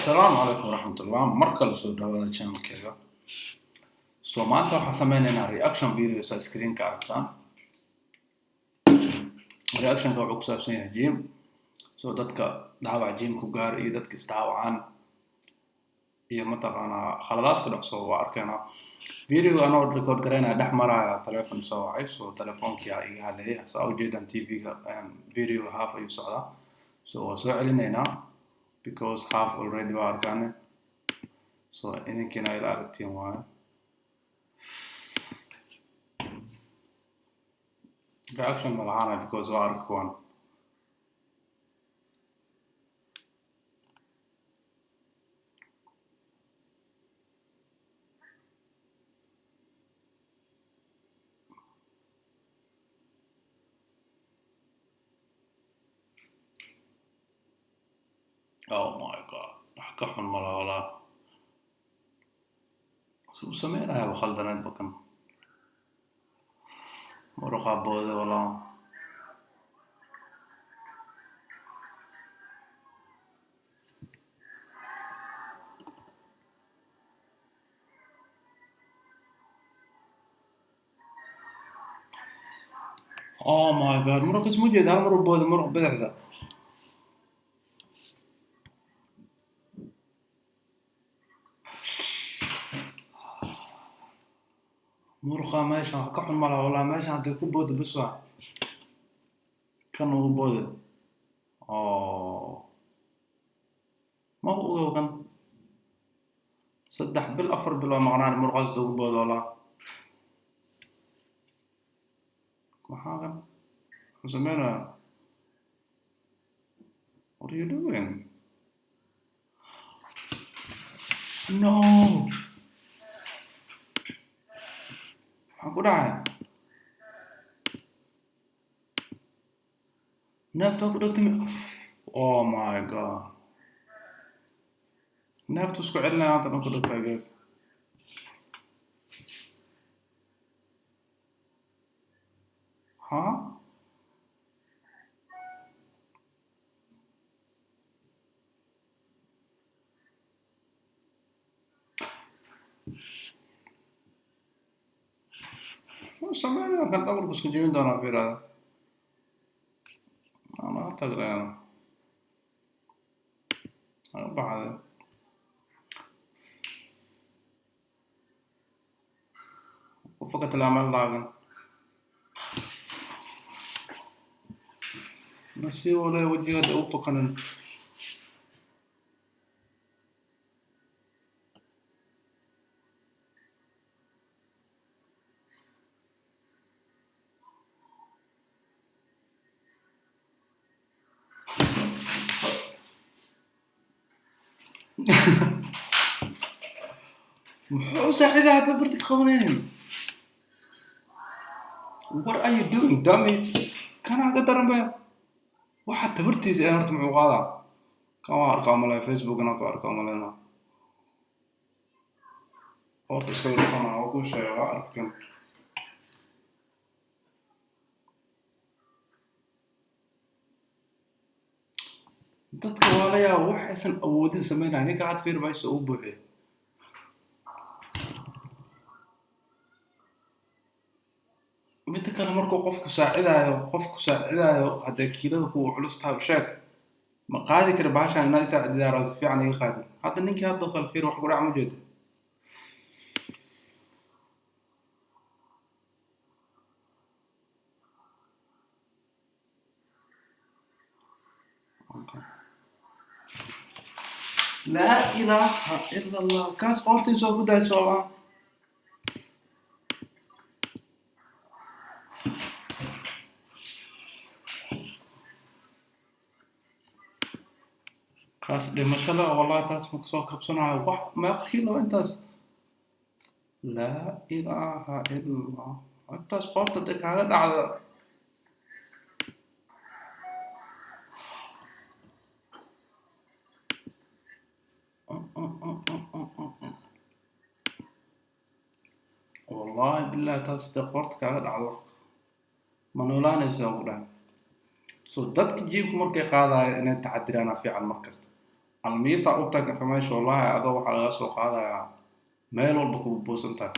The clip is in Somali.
السلام عليكم ورحمة الله مركل soo dhawaada channelkeega soo maanta waxaan sameynaynaa reaction videos oo screen ka aragtaan reaction ka wuxuu ku saabsan yahay gym soo dadka dhaawac gym ku gaar iyo dadka isdhaawacaan iyo mataqaanaa khaladaadka dhacsoo waa arkaynaa video anoo record gareynaa dhex maraya telefoon soo wacay soo telefoonkii iga hadlayay saa ujeedaan TV-ga video half ayuu socdaa soo waa soo celinaynaa because half already waa arkaane so idinkina ila aragtiin waaye reaction ma lahaana because waa arki kuwan oh my god wax xun ma laha walaa soo sameynaya khaldaneed bakan muruqa booda walaa oh my god muruq ismu jeed hal muruq booda muruq bidixda muruqa meesha ka xun ma laha walaa meesha hadii ku booda bas waa kan ugu booda oh ma ugu kan 3 bil 4 bil waa maqnaan muruqaas ugu booda walaa maxaa kan sameyna what are you doing no aku dah naftu aku dhagtay oh my god naftu isku celina anta ku dhagtay guys ha sameyna kan dhabar isku jebin doona fiirada ama tagreena baxday وفقط العمل لاغن نسي ولا وجهه وفقنا محوسة إذا اعتبرتك خونين what are you doing dummy كان أقدر أبى واحد تبرتي زي أنت معقدة كم أرقام على فيسبوك أنا كأرقام علينا أورت إسكال رفنا أقول شيء أعرف كم dadka walaaya waxaysan awoodin sameynaa ninka cad fiir bayso u buuxay mid kale markuu qofku saacidayo hadda kiilada ku culus tahay sheeg ma qaadi kara baashan inay saacidaaro si fiican iga qaadi hadda ninkii hadda qal fiir wax ku dhac ma jeedo لا إله إلا الله كاس قورتي سو قداي سو كاس دي ما شاء الله والله تاس مكسو كبسنا واحد ما يخكي له انتاس لا إله إلا الله انتاس قورتك هذا على والله بالله تاس قورتك هذا على منولان يسوي so dadka jiibka markay qaadayo inay taxadiraan fiican markasta almiita u tag inta meesha wallahi adoo waxa laga soo qaadayaa meel walba ku buusantahay